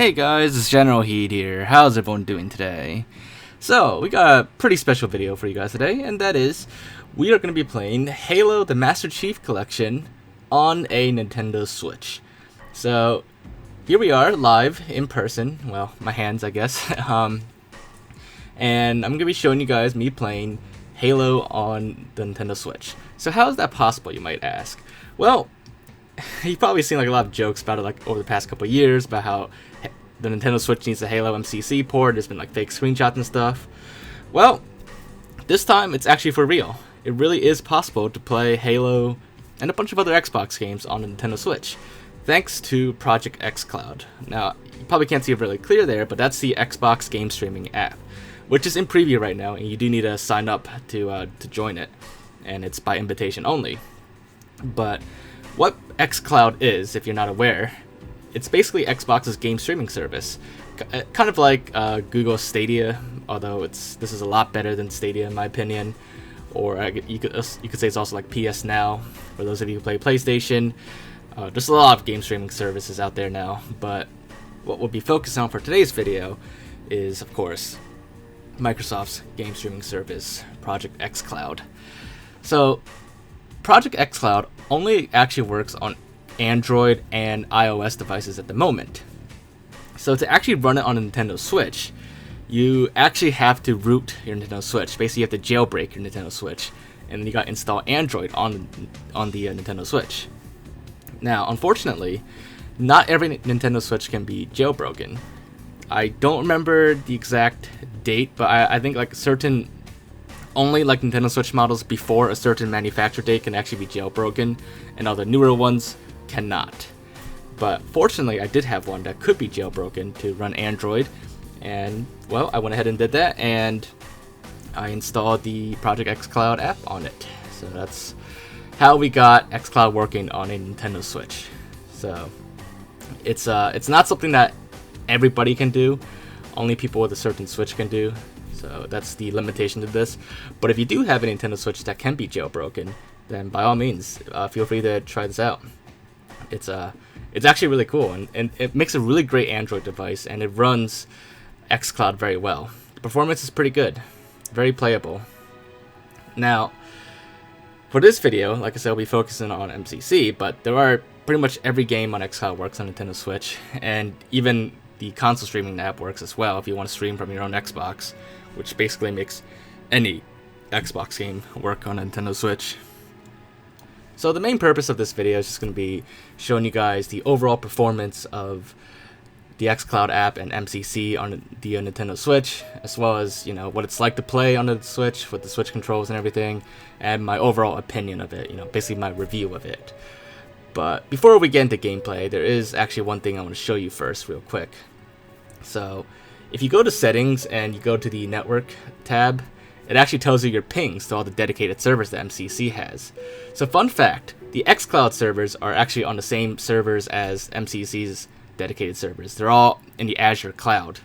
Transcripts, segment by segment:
Hey guys, it's Generalkidd here. How's everyone doing today? So, we got a pretty special video for you guys today, and that is, we are going to be playing Halo the Master Chief Collection on a Nintendo Switch. So, here we are, live, in person. Well, my hands, I guess. And I'm going to be showing you guys me playing Halo on the Nintendo Switch. So how is that possible, you might ask? Well, you've probably seen like a lot of jokes about it like over the past couple of years about how the Nintendo Switch needs a Halo MCC port. There's been like fake screenshots and stuff. Well, this time it's actually for real. It really is possible to play Halo and a bunch of other Xbox games on the Nintendo Switch, thanks to Project xCloud. Now, you probably can't see it really clear there, but that's the Xbox game streaming app, which is in preview right now, and you do need to sign up to join it, and it's by invitation only. But what xCloud is, if you're not aware, it's basically Xbox's game streaming service, kind of like Google Stadia, although this is a lot better than Stadia in my opinion. Or you could say it's also like PS Now for those of you who play PlayStation. There's a lot of game streaming services out there now, but what we'll be focused on for today's video is, of course, Microsoft's game streaming service, Project xCloud. So, Project xCloud only actually works on Android and iOS devices at the moment. So to actually run it on a Nintendo Switch, you actually have to root your Nintendo Switch. Basically, you have to jailbreak your Nintendo Switch, and then you got to install Android on the Nintendo Switch. Now, unfortunately, not every Nintendo Switch can be jailbroken. I don't remember the exact date, but I think like certain only like Nintendo Switch models before a certain manufacturer date can actually be jailbroken, and all the newer ones cannot. But fortunately, I did have one that could be jailbroken to run Android, and well, I went ahead and did that, and I installed the Project xCloud app on it. So that's how we got xCloud working on a Nintendo Switch. So it's not something that everybody can do. Only people with a certain Switch can do. So that's the limitation to this. But if you do have a Nintendo Switch that can be jailbroken, then by all means, feel free to try this out. It's actually really cool, and it makes a really great Android device, and it runs xCloud very well. The performance is pretty good, very playable. Now, for this video, like I said, we'll be focusing on MCC, but there are pretty much every game on xCloud works on Nintendo Switch, and even the console streaming app works as well if you want to stream from your own Xbox, which basically makes any Xbox game work on a Nintendo Switch. So the main purpose of this video is just going to be showing you guys the overall performance of the xCloud app and MCC on the Nintendo Switch, as well as, you know, what it's like to play on the Switch with the Switch controls and everything, and my overall opinion of it, you know, basically my review of it. But before we get into gameplay, there is actually one thing I want to show you first real quick. So if you go to settings and you go to the network tab, it actually tells you your pings to all the dedicated servers that MCC has. So fun fact, the xCloud servers are actually on the same servers as MCC's dedicated servers. They're all in the Azure cloud,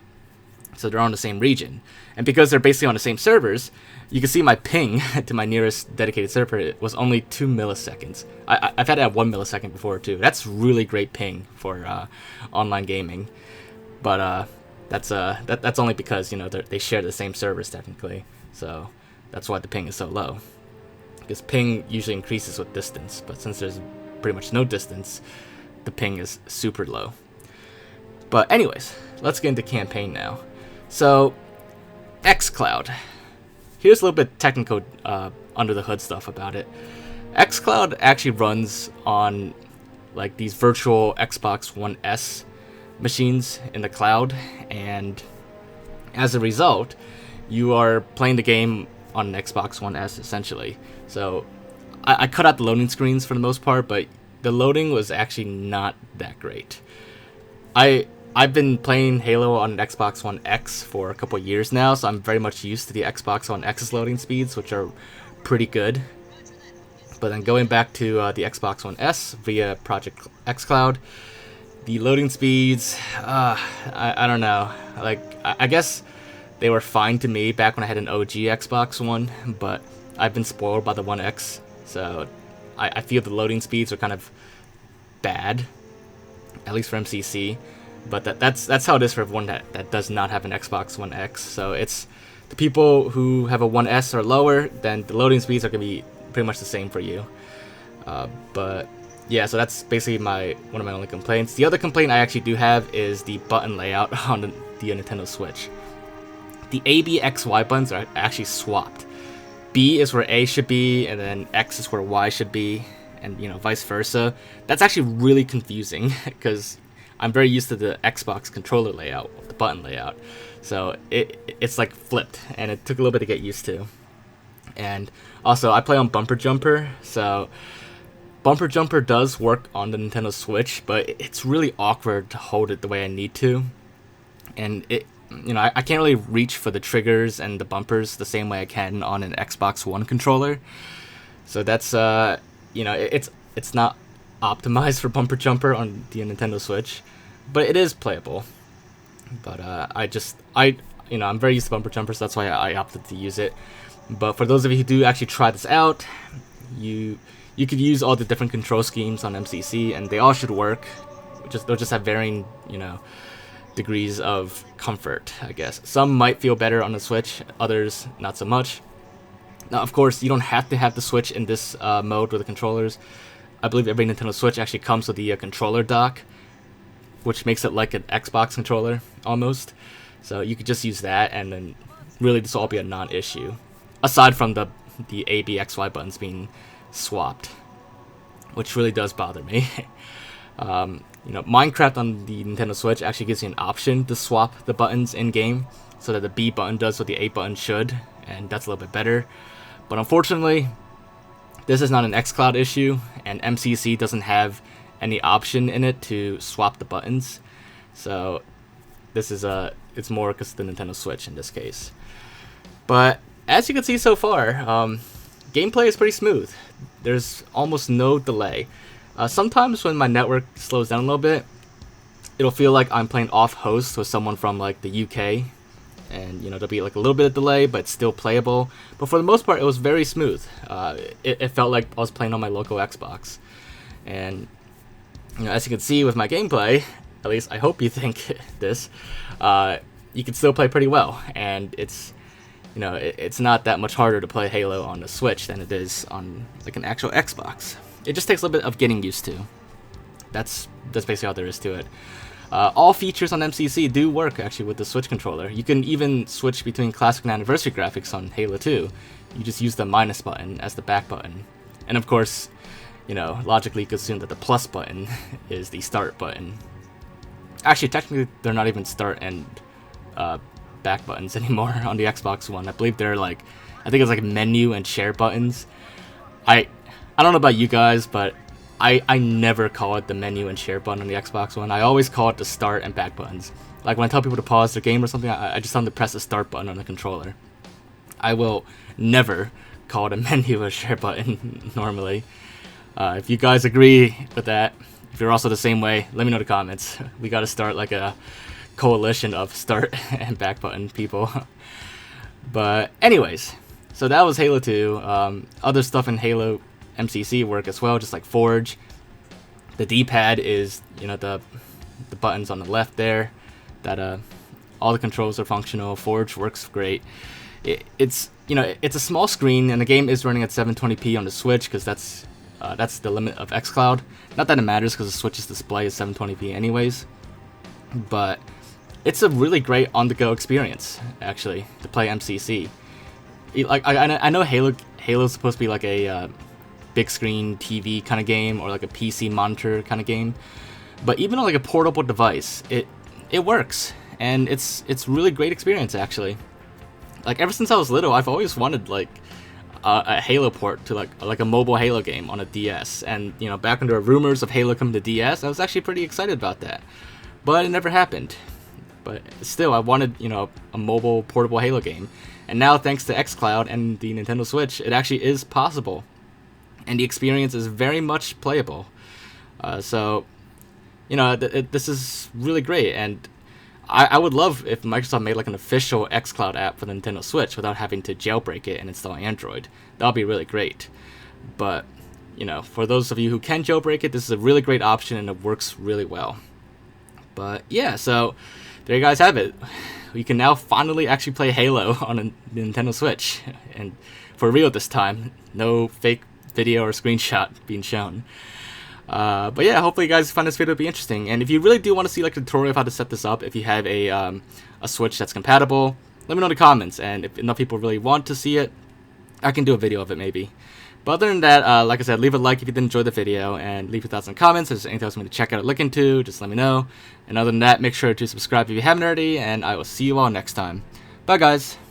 so they're on the same region. And because they're basically on the same servers, you can see my ping to my nearest dedicated server, it was only 2 milliseconds. I've had it at 1 millisecond before too. That's really great ping for online gaming. But that's only because, you know, they share the same servers technically. So that's why the ping is so low. Because ping usually increases with distance, but since there's pretty much no distance, the ping is super low. But anyways, let's get into campaign now. So, xCloud. Here's a little bit technical under the hood stuff about it. xCloud actually runs on like these virtual Xbox One S machines in the cloud, and as a result, you are playing the game on an Xbox One S essentially. So I cut out the loading screens for the most part, but the loading was actually not that great. I've been playing Halo on an Xbox One X for a couple years now, so I'm very much used to the Xbox One X's loading speeds, which are pretty good. But then going back to the Xbox One S via Project xCloud, the loading speeds, I don't know. Like, I guess they were fine to me back when I had an OG Xbox One, but I've been spoiled by the One X, so I feel the loading speeds are kind of bad, at least for MCC. But that's how it is for everyone that does not have an Xbox One X. So it's the people who have a One S or lower, then the loading speeds are going to be pretty much the same for you. But yeah, so that's basically one of my only complaints. The other complaint I actually do have is the button layout on the Nintendo Switch. The A, B, X, Y buttons are actually swapped. B is where A should be, and then X is where Y should be, and vice versa. That's actually really confusing because I'm very used to the Xbox controller layout, the button layout. So it's like flipped, and it took a little bit to get used to. And also, I play on Bumper Jumper, so Bumper Jumper does work on the Nintendo Switch, but it's really awkward to hold it the way I need to. And I can't really reach for the triggers and the bumpers the same way I can on an Xbox One controller. So that's it's not optimized for Bumper Jumper on the Nintendo Switch, but it is playable. But I'm very used to Bumper Jumper, so that's why I opted to use it. But for those of you who do actually try this out, you could use all the different control schemes on MCC, and they all should work. They'll just have varying, degrees of comfort, I guess. Some might feel better on the Switch, others not so much. Now, of course, you don't have to have the Switch in this mode with the controllers. I believe every Nintendo Switch actually comes with the controller dock, which makes it like an Xbox controller, almost. So you could just use that, and then really this will all be a non-issue. Aside from the A, B, X, Y buttons being swapped, which really does bother me. Minecraft on the Nintendo Switch actually gives you an option to swap the buttons in-game, so that the B button does what the A button should, and that's a little bit better. But unfortunately, this is not an xCloud issue, and MCC doesn't have any option in it to swap the buttons. So this is it's more because of the Nintendo Switch in this case. But as you can see so far, gameplay is pretty smooth. There's almost no delay. Sometimes when my network slows down a little bit, it'll feel like I'm playing off host with someone from like the UK, and there'll be like a little bit of delay, but it's still playable. But for the most part, it was very smooth. It felt like I was playing on my local Xbox, and as you can see with my gameplay, at least I hope you think this, you can still play pretty well, and it's not that much harder to play Halo on the Switch than it is on like an actual Xbox. It just takes a little bit of getting used to. That's basically all there is to it. All features on MCC do work actually with the Switch controller. You can even switch between classic and anniversary graphics on Halo 2. You just use the minus button as the back button. And of course, logically you could assume that the plus button is the start button. Actually, technically, they're not even start and back buttons anymore on the Xbox One. I believe they're I think it's like menu and share buttons. I don't know about you guys, but I never call it the menu and share button on the Xbox One. I always call it the start and back buttons. Like when I tell people to pause their game or something, I just tell them to press the start button on the controller. I will never call it a menu or share button normally. If you guys agree with that, if you're also the same way, let me know in the comments. We gotta start like a coalition of start and back button people. But anyways, so that was Halo 2. Other stuff in Halo MCC work as well, just like Forge. The D-pad is, the buttons on the left there. That all the controls are functional. Forge works great. It's a small screen, and the game is running at 720p on the Switch because that's the limit of xCloud. Not that it matters because the Switch's display is 720p anyways. But it's a really great on-the-go experience actually to play MCC. I know Halo's supposed to be like a big screen TV kind of game, or like a PC monitor kind of game, but even on like a portable device, it works, and it's really great experience actually. Like ever since I was little, I've always wanted like a Halo port to like a mobile Halo game on a DS, and back when there were rumors of Halo coming to DS, I was actually pretty excited about that, but it never happened. But still, I wanted a mobile portable Halo game, and now thanks to xCloud and the Nintendo Switch, it actually is possible. And the experience is very much playable. So, this is really great. And I would love if Microsoft made like an official xCloud app for the Nintendo Switch without having to jailbreak it and install Android. That would be really great. But, for those of you who can jailbreak it, this is a really great option and it works really well. But yeah, so there you guys have it. We can now finally actually play Halo on a Nintendo Switch, and for real this time. No fake video or screenshot being shown. But yeah, hopefully you guys find this video to be interesting. And if you really do want to see like a tutorial of how to set this up, if you have a Switch that's compatible, let me know in the comments. And if enough people really want to see it, I can do a video of it maybe. But other than that, like I said, leave a like if you did enjoy the video, and leave your thoughts in the comments. If there's anything else you want me to check out or look into, just let me know. And other than that, make sure to subscribe if you haven't already, and I will see you all next time. Bye guys!